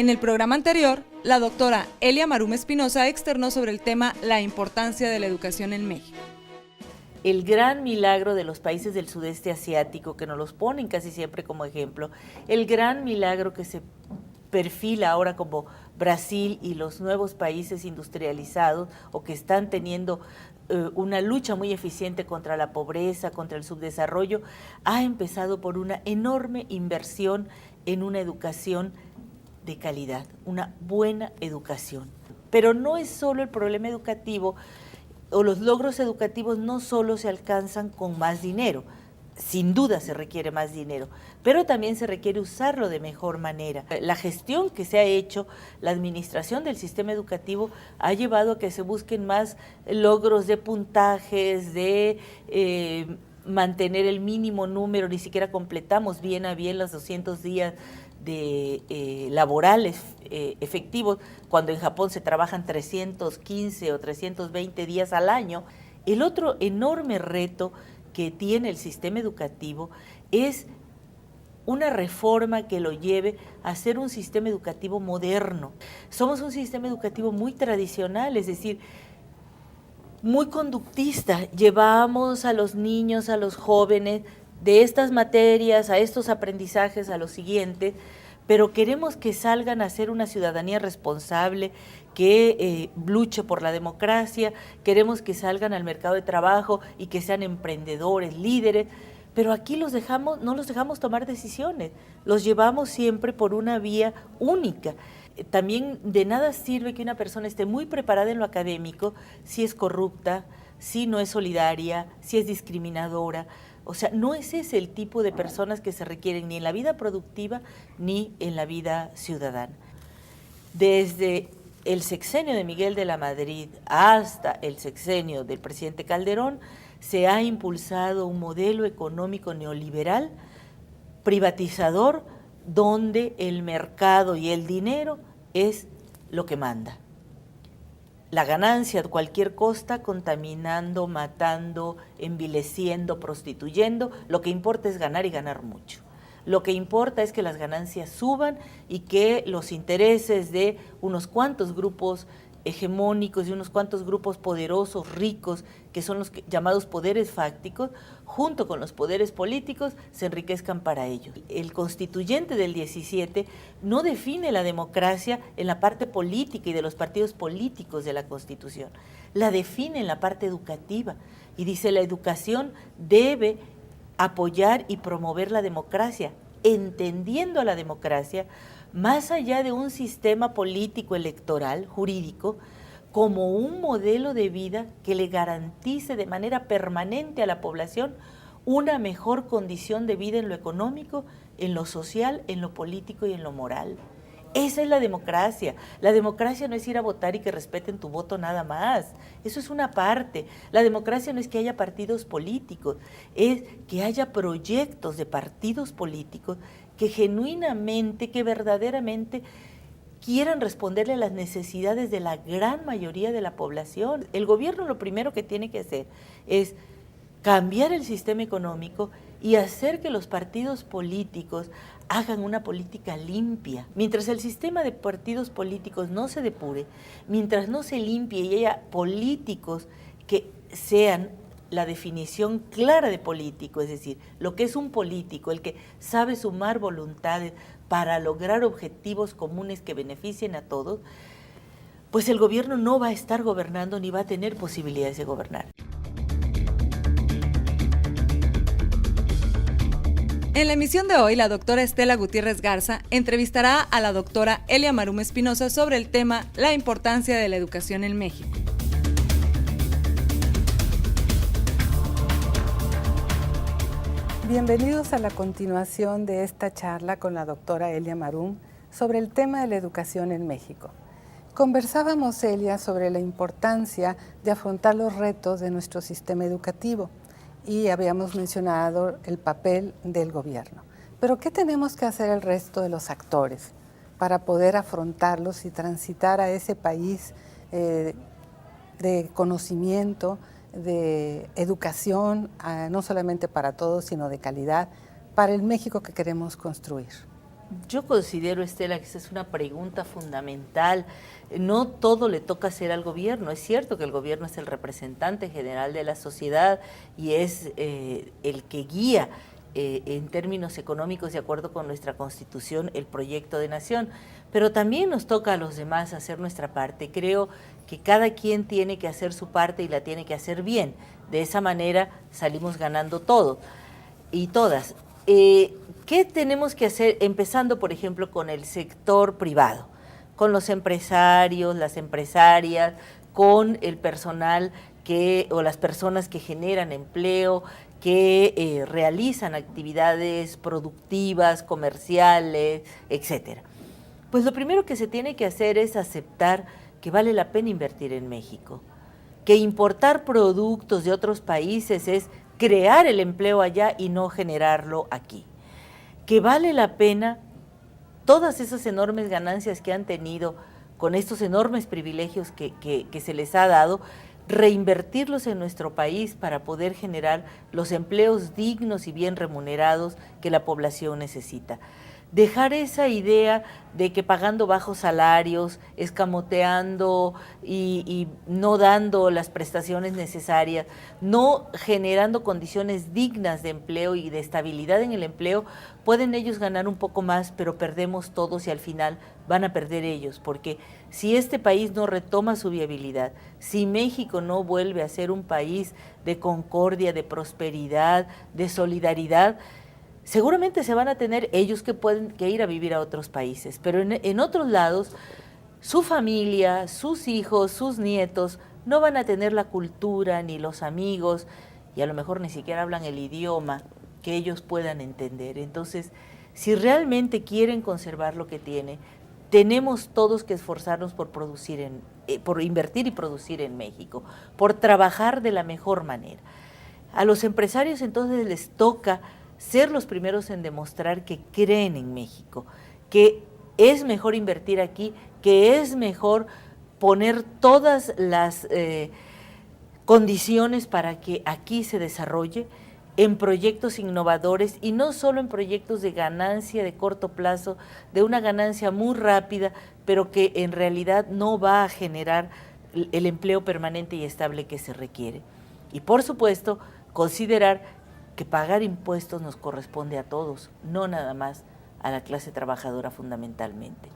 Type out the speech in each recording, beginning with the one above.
En el programa anterior, la doctora Elia Marum Espinosa externó sobre el tema la importancia de la educación en México. El gran milagro de los países del sudeste asiático, que nos los ponen casi siempre como ejemplo, el gran milagro que se perfila ahora como Brasil y los nuevos países industrializados o que están teniendo una lucha muy eficiente contra la pobreza, contra el subdesarrollo, ha empezado por una enorme inversión en una educación de calidad, una buena educación. Pero no es solo el problema educativo, o los logros educativos no solo se alcanzan con más dinero, sin duda se requiere más dinero, pero también se requiere usarlo de mejor manera. La gestión que se ha hecho, la administración del sistema educativo ha llevado a que se busquen más logros de puntajes, de mantener el mínimo número, ni siquiera completamos bien a bien los 200 días de laborales efectivos, cuando en Japón se trabajan 315 o 320 días al año. El otro enorme reto que tiene el sistema educativo es una reforma que lo lleve a ser un sistema educativo moderno. Somos un sistema educativo muy tradicional, es decir, muy conductista. Llevamos a los niños, a los jóvenes, de estas materias, a estos aprendizajes, a los siguientes, pero queremos que salgan a ser una ciudadanía responsable, que luche por la democracia, queremos que salgan al mercado de trabajo y que sean emprendedores, líderes, pero aquí no los dejamos tomar decisiones, los llevamos siempre por una vía única. También de nada sirve que una persona esté muy preparada en lo académico si es corrupta, si no es solidaria, si es discriminadora. O sea, no es ese el tipo de personas que se requieren ni en la vida productiva ni en la vida ciudadana. Desde el sexenio de Miguel de la Madrid hasta el sexenio del presidente Calderón, se ha impulsado un modelo económico neoliberal, privatizador, donde el mercado y el dinero es lo que manda. La ganancia a cualquier costa, contaminando, matando, envileciendo, prostituyendo, lo que importa es ganar y ganar mucho. Lo que importa es que las ganancias suban y que los intereses de unos cuantos grupos hegemónicos y unos cuantos grupos poderosos, ricos, que son los llamados poderes fácticos, junto con los poderes políticos, se enriquezcan para ello. El constituyente del 17 no define la democracia en la parte política y de los partidos políticos de la Constitución, la define en la parte educativa y dice la educación debe apoyar y promover la democracia, entendiendo a la democracia más allá de un sistema político electoral, jurídico, como un modelo de vida que le garantice de manera permanente a la población una mejor condición de vida en lo económico, en lo social, en lo político y en lo moral. Esa es la democracia. La democracia no es ir a votar y que respeten tu voto nada más. Eso es una parte. La democracia no es que haya partidos políticos, es que haya proyectos de partidos políticos que genuinamente, que verdaderamente quieran responderle a las necesidades de la gran mayoría de la población. El gobierno lo primero que tiene que hacer es cambiar el sistema económico y hacer que los partidos políticos hagan una política limpia. Mientras el sistema de partidos políticos no se depure, mientras no se limpie y haya políticos que sean la definición clara de político, es decir, lo que es un político, el que sabe sumar voluntades para lograr objetivos comunes que beneficien a todos, pues el gobierno no va a estar gobernando ni va a tener posibilidades de gobernar. En la emisión de hoy, la doctora Estela Gutiérrez Garza entrevistará a la doctora Elia Marum Espinosa sobre el tema la importancia de la educación en México. Bienvenidos a la continuación de esta charla con la doctora Elia Marum sobre el tema de la educación en México. Conversábamos, Elia, sobre la importancia de afrontar los retos de nuestro sistema educativo y habíamos mencionado el papel del gobierno. Pero ¿qué tenemos que hacer el resto de los actores para poder afrontarlos y transitar a ese país de conocimiento, de educación, no solamente para todos, sino de calidad, para el México que queremos construir? Yo considero, Estela, que esa es una pregunta fundamental. No todo le toca hacer al gobierno. Es cierto que el gobierno es el representante general de la sociedad y es el que guía en términos económicos, de acuerdo con nuestra Constitución, el proyecto de nación. Pero también nos toca a los demás hacer nuestra parte. Creo que cada quien tiene que hacer su parte y la tiene que hacer bien. De esa manera salimos ganando todos y todas. ¿Qué tenemos que hacer? Empezando, por ejemplo, con el sector privado, con los empresarios, las empresarias, con el personal o las personas que generan empleo, que realizan actividades productivas, comerciales, etcétera. Pues lo primero que se tiene que hacer es aceptar que vale la pena invertir en México, que importar productos de otros países es crear el empleo allá y no generarlo aquí, que vale la pena todas esas enormes ganancias que han tenido con estos enormes privilegios que se les ha dado, reinvertirlos en nuestro país para poder generar los empleos dignos y bien remunerados que la población necesita. Dejar esa idea de que pagando bajos salarios, escamoteando y no dando las prestaciones necesarias, no generando condiciones dignas de empleo y de estabilidad en el empleo, pueden ellos ganar un poco más, pero perdemos todos y al final van a perder ellos, porque si este país no retoma su viabilidad, si México no vuelve a ser un país de concordia, de prosperidad, de solidaridad, seguramente se van a tener ellos que ir a vivir a otros países, pero en otros lados su familia, sus hijos, sus nietos no van a tener la cultura ni los amigos y a lo mejor ni siquiera hablan el idioma que ellos puedan entender. Entonces, si realmente quieren conservar lo que tienen, tenemos todos que esforzarnos por por invertir y producir en México, por trabajar de la mejor manera. A los empresarios entonces les toca ser los primeros en demostrar que creen en México, que es mejor invertir aquí, que es mejor poner todas las condiciones para que aquí se desarrolle en proyectos innovadores y no solo en proyectos de ganancia de corto plazo, de una ganancia muy rápida, pero que en realidad no va a generar el empleo permanente y estable que se requiere. Y por supuesto, considerar que pagar impuestos nos corresponde a todos, no nada más a la clase trabajadora fundamentalmente.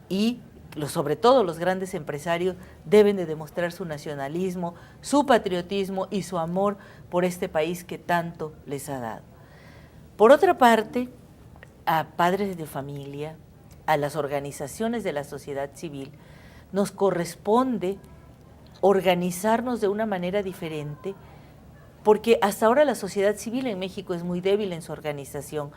Y sobre todo los grandes empresarios deben de demostrar su nacionalismo, su patriotismo y su amor por este país que tanto les ha dado. Por otra parte, a padres de familia, a las organizaciones de la sociedad civil, nos corresponde organizarnos de una manera diferente, porque hasta ahora la sociedad civil en México es muy débil en su organización.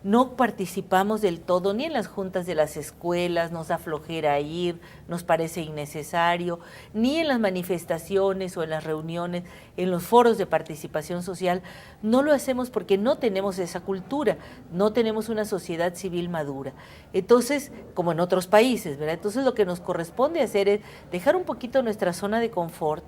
No participamos del todo ni en las juntas de las escuelas, nos da flojera ir, nos parece innecesario, ni en las manifestaciones o en las reuniones, en los foros de participación social. No lo hacemos porque no tenemos esa cultura, no tenemos una sociedad civil madura. Entonces, como en otros países, ¿verdad? Entonces lo que nos corresponde hacer es dejar un poquito nuestra zona de confort,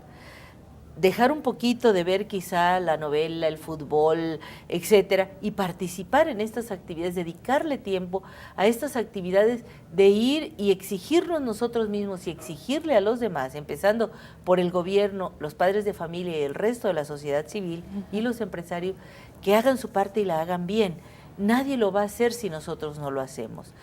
dejar un poquito de ver quizá la novela, el fútbol, etcétera, y participar en estas actividades, dedicarle tiempo a estas actividades de ir y exigirnos nosotros mismos y exigirle a los demás, empezando por el gobierno, los padres de familia y el resto de la sociedad civil y los empresarios, que hagan su parte y la hagan bien. Nadie lo va a hacer si nosotros no lo hacemos.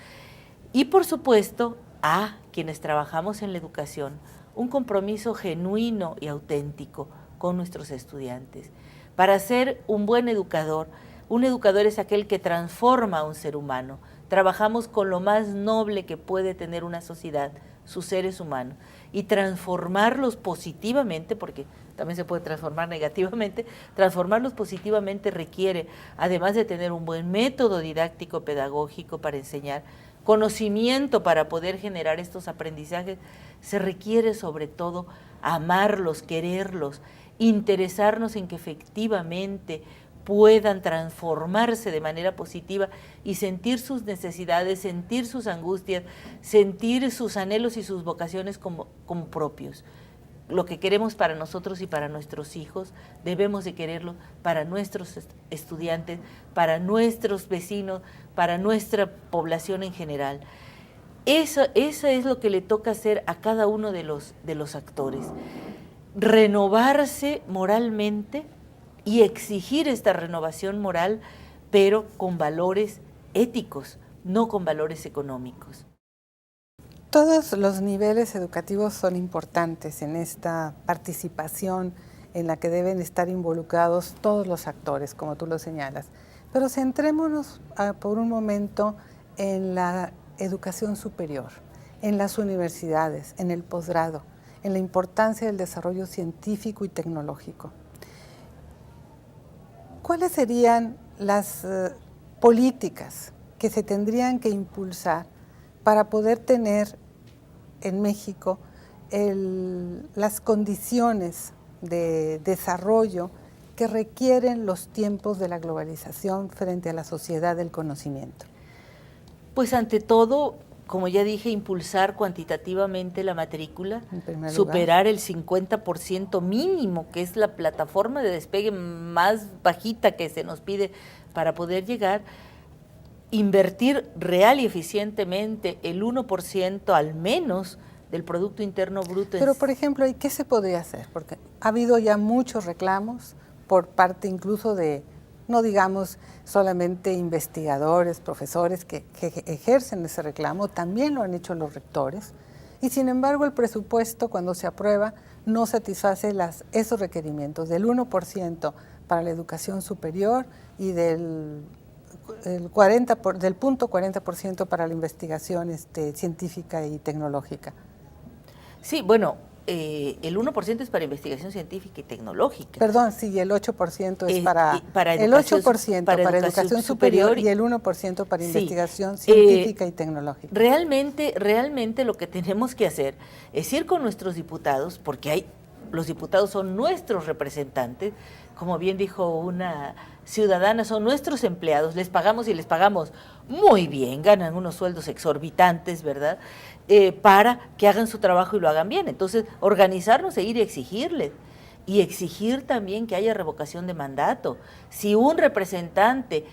Y por supuesto, a quienes trabajamos en la educación, un compromiso genuino y auténtico con nuestros estudiantes. Para ser un buen educador, un educador es aquel que transforma a un ser humano. Trabajamos con lo más noble que puede tener una sociedad, sus seres humanos, y transformarlos positivamente, porque también se puede transformar negativamente, transformarlos positivamente requiere, además de tener un buen método didáctico pedagógico para enseñar, conocimiento para poder generar estos aprendizajes, se requiere sobre todo amarlos, quererlos, interesarnos en que efectivamente puedan transformarse de manera positiva y sentir sus necesidades, sentir sus angustias, sentir sus anhelos y sus vocaciones como propios. lo que queremos para nosotros y para nuestros hijos, debemos de quererlo para nuestros estudiantes, para nuestros vecinos, para nuestra población en general. Eso es lo que le toca hacer a cada uno de los actores. Renovarse moralmente y exigir esta renovación moral, pero con valores éticos, no con valores económicos. Todos los niveles educativos son importantes en esta participación en la que deben estar involucrados todos los actores, como tú lo señalas. Pero centrémonos por un momento en la educación superior, en las universidades, en el posgrado, en la importancia del desarrollo científico y tecnológico. ¿Cuáles serían las políticas que se tendrían que impulsar para poder tener en México las condiciones de desarrollo que requieren los tiempos de la globalización frente a la sociedad del conocimiento? Pues ante todo, como ya dije, impulsar cuantitativamente la matrícula, superar el 50% mínimo, que es la plataforma de despegue más bajita que se nos pide para poder llegar, invertir real y eficientemente el 1% al menos del Producto Interno Bruto. Pero, por ejemplo, ¿y qué se podría hacer? Porque ha habido ya muchos reclamos por parte incluso de, no digamos solamente investigadores, profesores que ejercen ese reclamo, también lo han hecho los rectores, y sin embargo el presupuesto cuando se aprueba no satisface esos requerimientos del 1% para la educación superior y del 0.40% para la investigación científica y tecnológica. Sí, bueno, el 1% es para investigación científica y tecnológica. Perdón, sí, el 8% es para el educación, 8% para educación superior y el 1% para investigación científica y tecnológica. Realmente lo que tenemos que hacer es ir con nuestros diputados, porque los diputados son nuestros representantes, como bien dijo una ciudadana, son nuestros empleados, les pagamos y les pagamos muy bien, ganan unos sueldos exorbitantes, ¿verdad?, para que hagan su trabajo y lo hagan bien. Entonces, organizarnos e ir a exigirles, y exigir también que haya revocación de mandato. Si un representante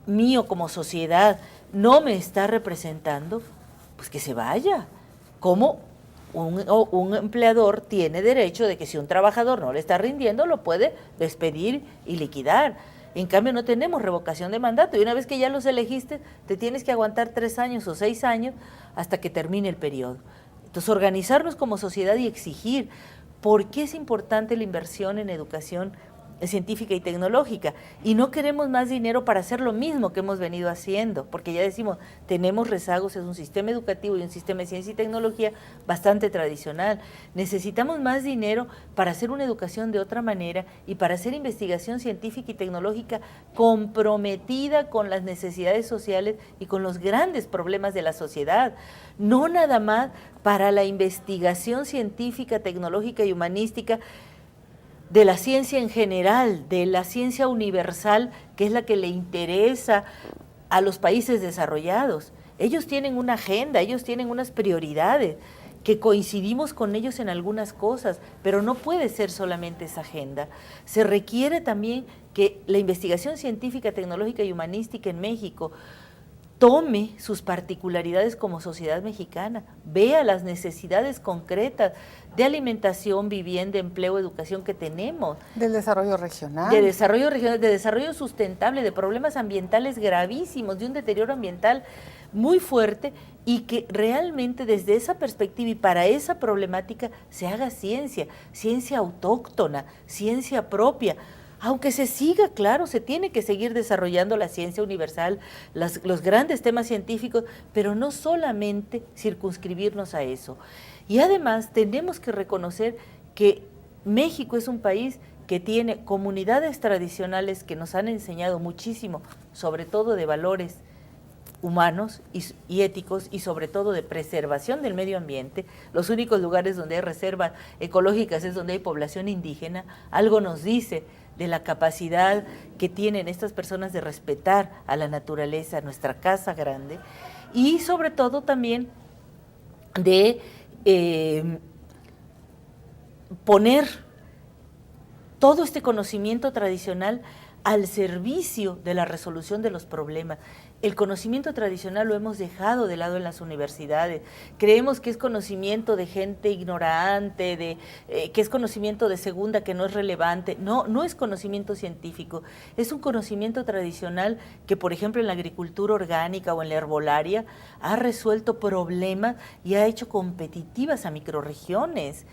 mío como sociedad no me está representando, pues que se vaya. Como un empleador tiene derecho de que si un trabajador no le está rindiendo, lo puede despedir y liquidar. En cambio, no tenemos revocación de mandato, y una vez que ya los elegiste, te tienes que aguantar 3 años o 6 años hasta que termine el periodo. Entonces, organizarnos como sociedad y exigir. ¿Por qué es importante la inversión en educación científica y tecnológica? Y no queremos más dinero para hacer lo mismo que hemos venido haciendo, porque ya decimos, tenemos rezagos, es un sistema educativo y un sistema de ciencia y tecnología bastante tradicional. Necesitamos más dinero para hacer una educación de otra manera y para hacer investigación científica y tecnológica comprometida con las necesidades sociales y con los grandes problemas de la sociedad. No nada más para la investigación científica, tecnológica y humanística de la ciencia en general, de la ciencia universal, que es la que le interesa a los países desarrollados. Ellos tienen una agenda, ellos tienen unas prioridades, que coincidimos con ellos en algunas cosas, pero no puede ser solamente esa agenda. Se requiere también que la investigación científica, tecnológica y humanística en México tome sus particularidades como sociedad mexicana, vea las necesidades concretas de alimentación, vivienda, empleo, educación que tenemos. Del desarrollo regional. De desarrollo regional, de desarrollo sustentable, de problemas ambientales gravísimos, de un deterioro ambiental muy fuerte, y que realmente desde esa perspectiva y para esa problemática se haga ciencia autóctona, ciencia propia. Aunque se siga, claro, se tiene que seguir desarrollando la ciencia universal, los grandes temas científicos, pero no solamente circunscribirnos a eso. Y además tenemos que reconocer que México es un país que tiene comunidades tradicionales que nos han enseñado muchísimo, sobre todo de valores humanos y éticos, y sobre todo de preservación del medio ambiente. Los únicos lugares donde hay reservas ecológicas es donde hay población indígena. Algo nos dice de la capacidad que tienen estas personas de respetar a la naturaleza, a nuestra casa grande, y sobre todo también de poner todo este conocimiento tradicional al servicio de la resolución de los problemas. El conocimiento tradicional lo hemos dejado de lado en las universidades. Creemos que es conocimiento de gente ignorante, que es conocimiento de segunda, que no es relevante. No, no es conocimiento científico. Es un conocimiento tradicional que, por ejemplo, en la agricultura orgánica o en la herbolaria ha resuelto problemas y ha hecho competitivas a microrregiones.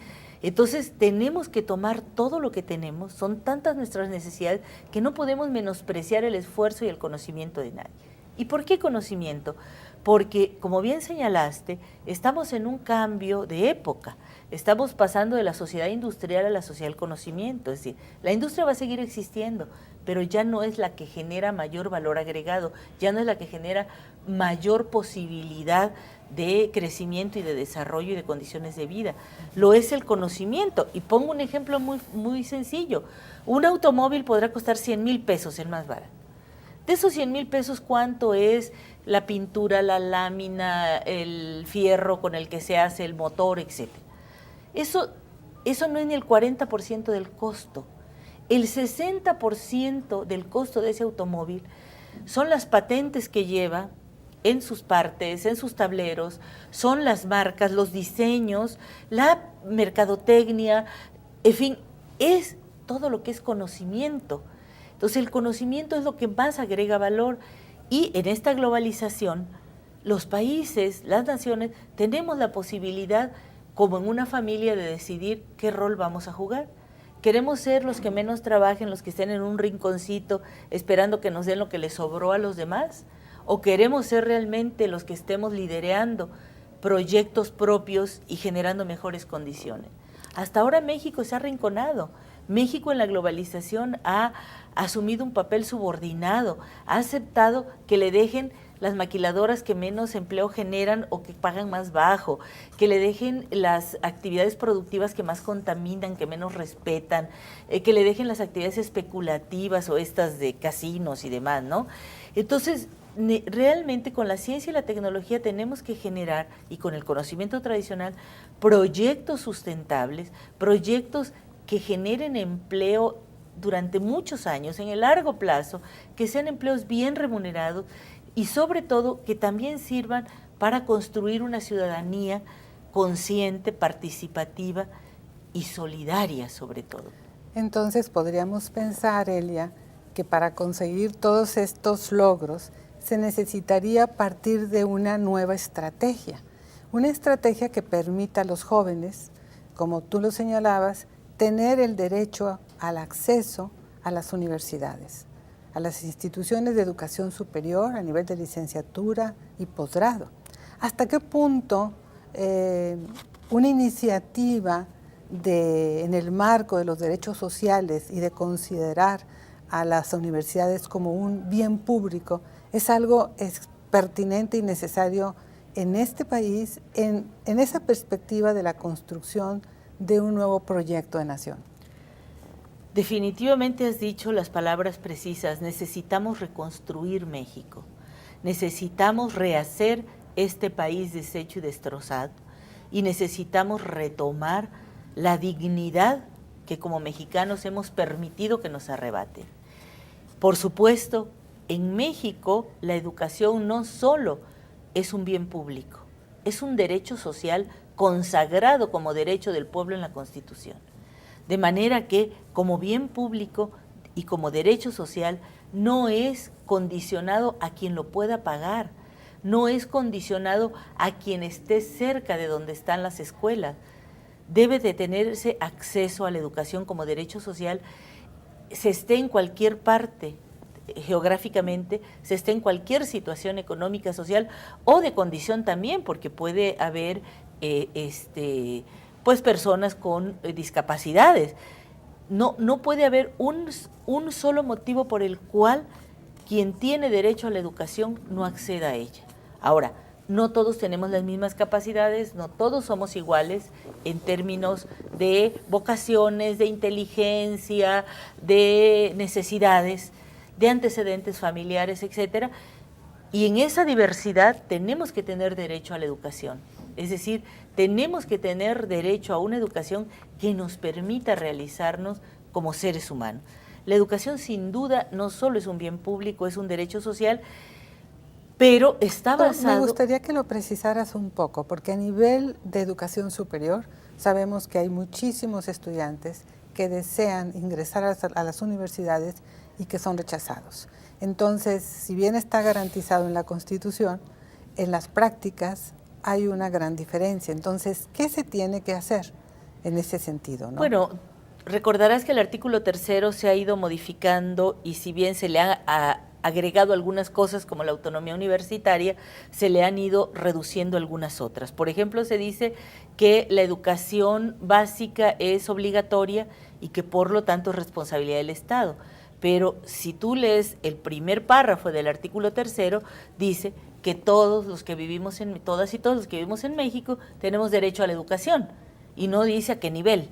Entonces tenemos que tomar todo lo que tenemos, son tantas nuestras necesidades que no podemos menospreciar el esfuerzo y el conocimiento de nadie. ¿Y por qué conocimiento? Porque, como bien señalaste, estamos en un cambio de época, estamos pasando de la sociedad industrial a la sociedad del conocimiento, es decir, la industria va a seguir existiendo, pero ya no es la que genera mayor valor agregado, ya no es la que genera mayor posibilidad de crecimiento y de desarrollo y de condiciones de vida, lo es el conocimiento. Y pongo un ejemplo muy sencillo, un automóvil podrá costar 100,000 pesos, el más barato. De esos 100,000 pesos, ¿cuánto es la pintura, la lámina, el fierro con el que se hace el motor, etcétera? Eso no es ni el 40% del costo. El 60% del costo de ese automóvil son las patentes que lleva en sus partes, en sus tableros, son las marcas, los diseños, la mercadotecnia, en fin, es todo lo que es conocimiento. Entonces el conocimiento es lo que más agrega valor y en esta globalización los países, las naciones, tenemos la posibilidad, como en una familia, de decidir qué rol vamos a jugar. ¿Queremos ser los que menos trabajen, los que estén en un rinconcito esperando que nos den lo que les sobró a los demás? ¿O queremos ser realmente los que estemos liderando proyectos propios y generando mejores condiciones? Hasta ahora México se ha arrinconado. México en la globalización ha asumido un papel subordinado, ha aceptado que le dejen las maquiladoras que menos empleo generan o que pagan más bajo, que le dejen las actividades productivas que más contaminan, que menos respetan, que le dejen las actividades especulativas o estas de casinos y demás, ¿no? Entonces, realmente con la ciencia y la tecnología tenemos que generar, y con el conocimiento tradicional, proyectos sustentables, proyectos que generen empleo durante muchos años, en el largo plazo, que sean empleos bien remunerados y sobre todo que también sirvan para construir una ciudadanía consciente, participativa y solidaria sobre todo. Entonces podríamos pensar, Elia, que para conseguir todos estos logros se necesitaría partir de una nueva estrategia que permita a los jóvenes, como tú lo señalabas, tener el derecho al acceso a las universidades, a las instituciones de educación superior a nivel de licenciatura y posgrado. ¿Hasta qué punto una iniciativa en el marco de los derechos sociales y de considerar a las universidades como un bien público es algo pertinente y necesario en este país, en esa perspectiva de la construcción de un nuevo proyecto de nación? Definitivamente has dicho las palabras precisas. Necesitamos reconstruir México, necesitamos rehacer este país deshecho y destrozado y necesitamos retomar la dignidad que como mexicanos hemos permitido que nos arrebaten. Por supuesto, en México la educación no solo es un bien público, es un derecho social consagrado como derecho del pueblo en la Constitución. De manera que como bien público y como derecho social no es condicionado a quien lo pueda pagar, no es condicionado a quien esté cerca de donde están las escuelas. Debe de tenerse acceso a la educación como derecho social, se esté en cualquier parte geográficamente, se esté en cualquier situación económica, social o de condición también, porque puede haber pues personas con discapacidades. No puede haber un solo motivo por el cual quien tiene derecho a la educación no acceda a ella. Ahora, no todos tenemos las mismas capacidades, no todos somos iguales en términos de vocaciones, de inteligencia, de necesidades, de antecedentes familiares, etcétera. Y en esa diversidad tenemos que tener derecho a la educación. Es decir, tenemos que tener derecho a una educación que nos permita realizarnos como seres humanos. La educación sin duda no solo es un bien público, es un derecho social, pero está basado... Me gustaría que lo precisaras un poco, porque a nivel de educación superior sabemos que hay muchísimos estudiantes que desean ingresar a las universidades y que son rechazados. Entonces, si bien está garantizado en la Constitución, en las prácticas hay una gran diferencia. Entonces, ¿qué se tiene que hacer en ese sentido, ¿no? Bueno, recordarás que el artículo 3 se ha ido modificando y si bien se le ha agregado algunas cosas como la autonomía universitaria, se le han ido reduciendo algunas otras. Por ejemplo, se dice que la educación básica es obligatoria y que por lo tanto es responsabilidad del Estado. Pero si tú lees el primer párrafo del artículo 3, dice que todos los que vivimos todas y todos los que vivimos en México tenemos derecho a la educación y no dice a qué nivel.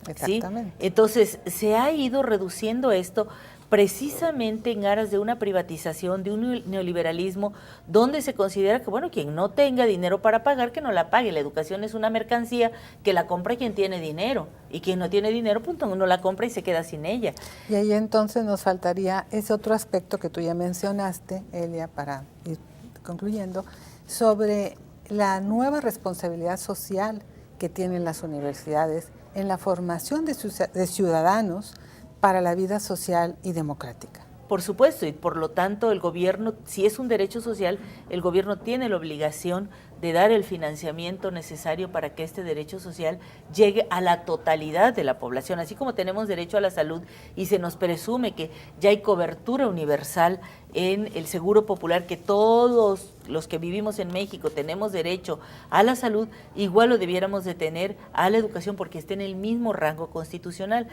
Exactamente. ¿Sí? Entonces, se ha ido reduciendo esto precisamente en aras de una privatización, de un neoliberalismo, donde se considera que, bueno, quien no tenga dinero para pagar, que no la pague. La educación es una mercancía que la compra quien tiene dinero, y quien no tiene dinero, pues no la compra y se queda sin ella. Y ahí entonces nos faltaría ese otro aspecto que tú ya mencionaste, Elia, para ir concluyendo, sobre la nueva responsabilidad social que tienen las universidades en la formación de ciudadanos para la vida social y democrática. Por supuesto, y por lo tanto el gobierno, si es un derecho social, el gobierno tiene la obligación de dar el financiamiento necesario para que este derecho social llegue a la totalidad de la población, así como tenemos derecho a la salud y se nos presume que ya hay cobertura universal en el Seguro Popular, que todos los que vivimos en México tenemos derecho a la salud, igual lo debiéramos de tener a la educación porque esté en el mismo rango constitucional.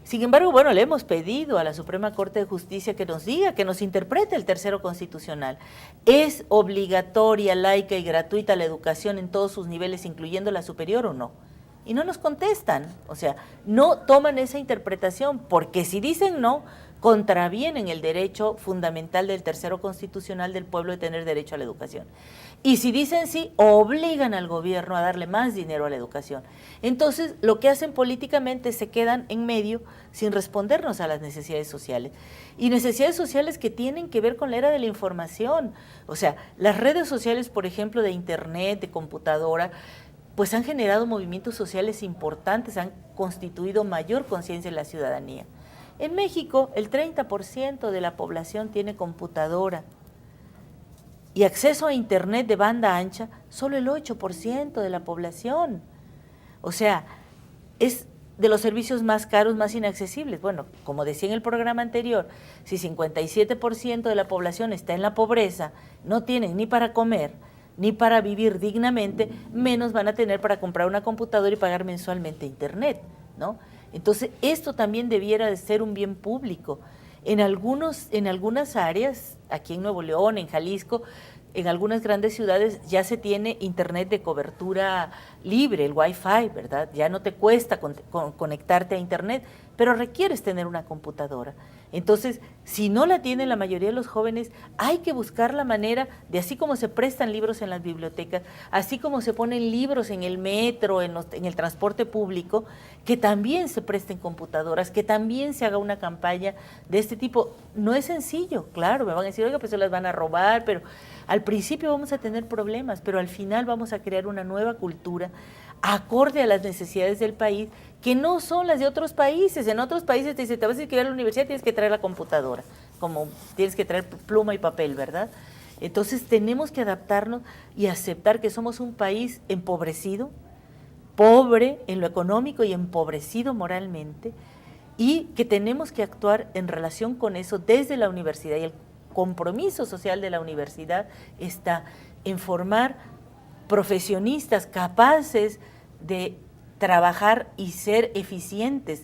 Sin embargo, bueno, le hemos pedido a la Suprema Corte de Justicia que nos diga, que nos interprete el 3 constitucional. ¿Es obligatoria, laica y gratuita la educación en todos sus niveles, incluyendo la superior o no? Y no nos contestan, o sea, no toman esa interpretación, porque si dicen no, contravienen el derecho fundamental del 3 constitucional del pueblo de tener derecho a la educación. Y si dicen sí, obligan al gobierno a darle más dinero a la educación. Entonces, lo que hacen políticamente se quedan en medio sin respondernos a las necesidades sociales. Y necesidades sociales que tienen que ver con la era de la información. O sea, las redes sociales, por ejemplo, de internet, de computadora, pues han generado movimientos sociales importantes, han constituido mayor conciencia en la ciudadanía. En México, el 30% de la población tiene computadora y acceso a internet de banda ancha, solo el 8% de la población. O sea, es de los servicios más caros, más inaccesibles. Bueno, como decía en el programa anterior, si 57% de la población está en la pobreza, no tienen ni para comer, ni para vivir dignamente, menos van a tener para comprar una computadora y pagar mensualmente internet, ¿no? Entonces, esto también debiera de ser un bien público. En algunas áreas, aquí en Nuevo León, en Jalisco, en algunas grandes ciudades ya se tiene internet de cobertura libre, el Wi-Fi, ¿verdad? Ya no te cuesta conectarte a internet, pero requieres tener una computadora. Entonces, si no la tienen la mayoría de los jóvenes, hay que buscar la manera de, así como se prestan libros en las bibliotecas, así como se ponen libros en el metro, en el transporte público, que también se presten computadoras, que también se haga una campaña de este tipo. No es sencillo, claro, me van a decir, oiga, pues se las van a robar, pero al principio vamos a tener problemas, pero al final vamos a crear una nueva cultura acorde a las necesidades del país, que no son las de otros países. En otros países te dicen, te vas a inscribir a la universidad, tienes que traer la computadora, como tienes que traer pluma y papel, ¿verdad? Entonces tenemos que adaptarnos y aceptar que somos un país empobrecido, pobre en lo económico y empobrecido moralmente, y que tenemos que actuar en relación con eso desde la universidad. Y el compromiso social de la universidad está en formar profesionistas capaces de trabajar y ser eficientes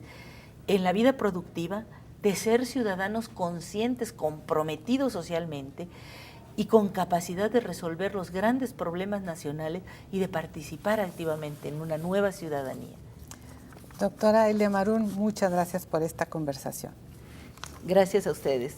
en la vida productiva, de ser ciudadanos conscientes, comprometidos socialmente y con capacidad de resolver los grandes problemas nacionales y de participar activamente en una nueva ciudadanía. Doctora Elia Marún, muchas gracias por esta conversación. Gracias a ustedes.